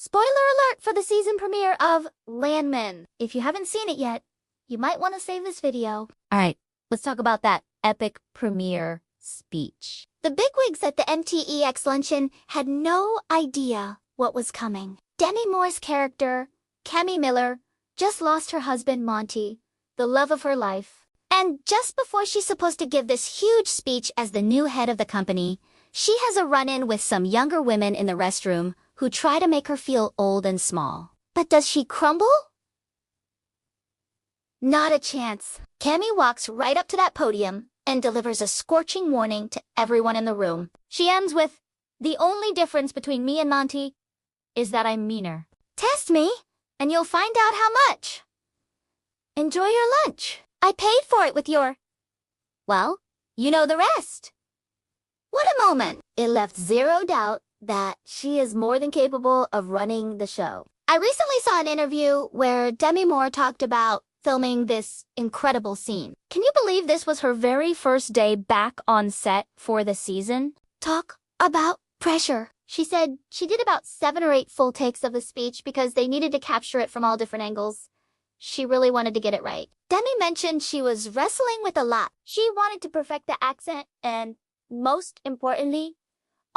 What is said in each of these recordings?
Spoiler alert for the season premiere of Landman. If you haven't seen it yet, you might want to save this video. Alright, let's talk about that epic premiere speech. The bigwigs at the MTEX luncheon had no idea what was coming. Demi Moore's character, Cami Miller, just lost her husband Monty, the love of her life. And just before she's supposed to give this huge speech as the new head of the company, she has a run-in with some younger women in the restroom who try to make her feel old and small. But does she crumble? Not a chance. Cami walks right up to that podium and delivers a scorching warning to everyone in the room. She ends with, "The only difference between me and Monty is that I'm meaner. Test me, and you'll find out how much. Enjoy your lunch. I paid for it with your..." Well, you know the rest. What a moment. It left zero doubt that she is more than capable of running the show. I recently saw an interview where Demi Moore talked about filming this incredible scene. Can you believe this was her very first day back on set for the season? Talk about pressure. She said she did about 7 or 8 full takes of the speech because they needed to capture it from all different angles. She really wanted to get it right. Demi mentioned she was wrestling with a lot. She wanted to perfect the accent and, most importantly,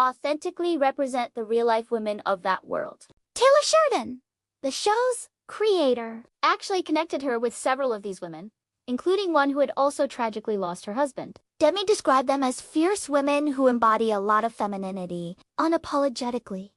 authentically represent the real-life women of that world. Taylor Sheridan, the show's creator, actually connected her with several of these women, including one who had also tragically lost her husband. Demi described them as fierce women who embody a lot of femininity, unapologetically.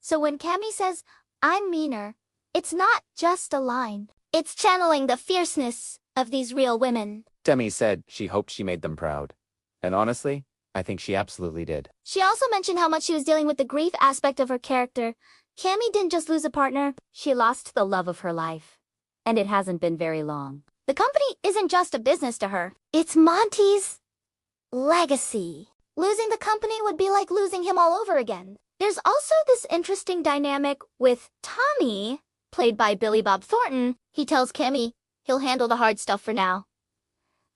So when Cami says, "I'm meaner," it's not just a line. It's channeling the fierceness of these real women. Demi said she hoped she made them proud. And honestly, I think she absolutely did. She also mentioned how much she was dealing with the grief aspect of her character. Cami didn't just lose a partner, she lost the love of her life. And it hasn't been very long. The company isn't just a business to her. It's Monty's legacy. Losing the company would be like losing him all over again. There's also this interesting dynamic with Tommy, played by Billy Bob Thornton. He tells Cami he'll handle the hard stuff for now.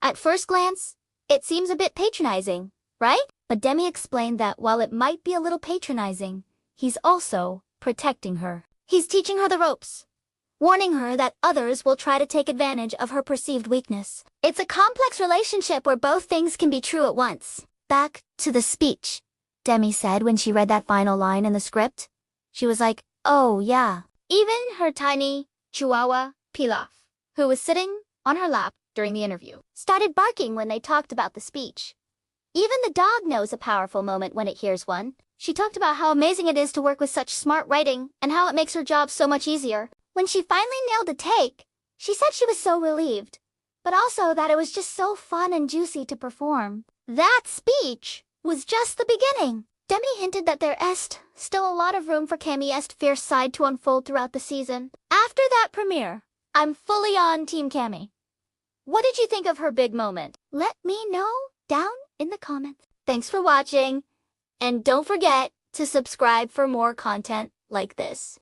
At first glance, it seems a bit patronizing, right? But Demi explained that while it might be a little patronizing, he's also protecting her. He's teaching her the ropes, warning her that others will try to take advantage of her perceived weakness. It's a complex relationship where both things can be true at once. Back to the speech, Demi said when she read that final line in the script. She was like, oh yeah. Even her tiny chihuahua, Pilaf, who was sitting on her lap during the interview, started barking when they talked about the speech. Even the dog knows a powerful moment when it hears one. She talked about how amazing it is to work with such smart writing and how it makes her job so much easier. When she finally nailed the take, she said she was so relieved, but also that it was just so fun and juicy to perform. That speech was just the beginning. Demi hinted that there est still a lot of room for Cami's fierce side to unfold throughout the season. After that premiere, I'm fully on Team Cami. What did you think of her big moment? Let me know down in the comments. Thanks for watching, and don't forget to subscribe for more content like this.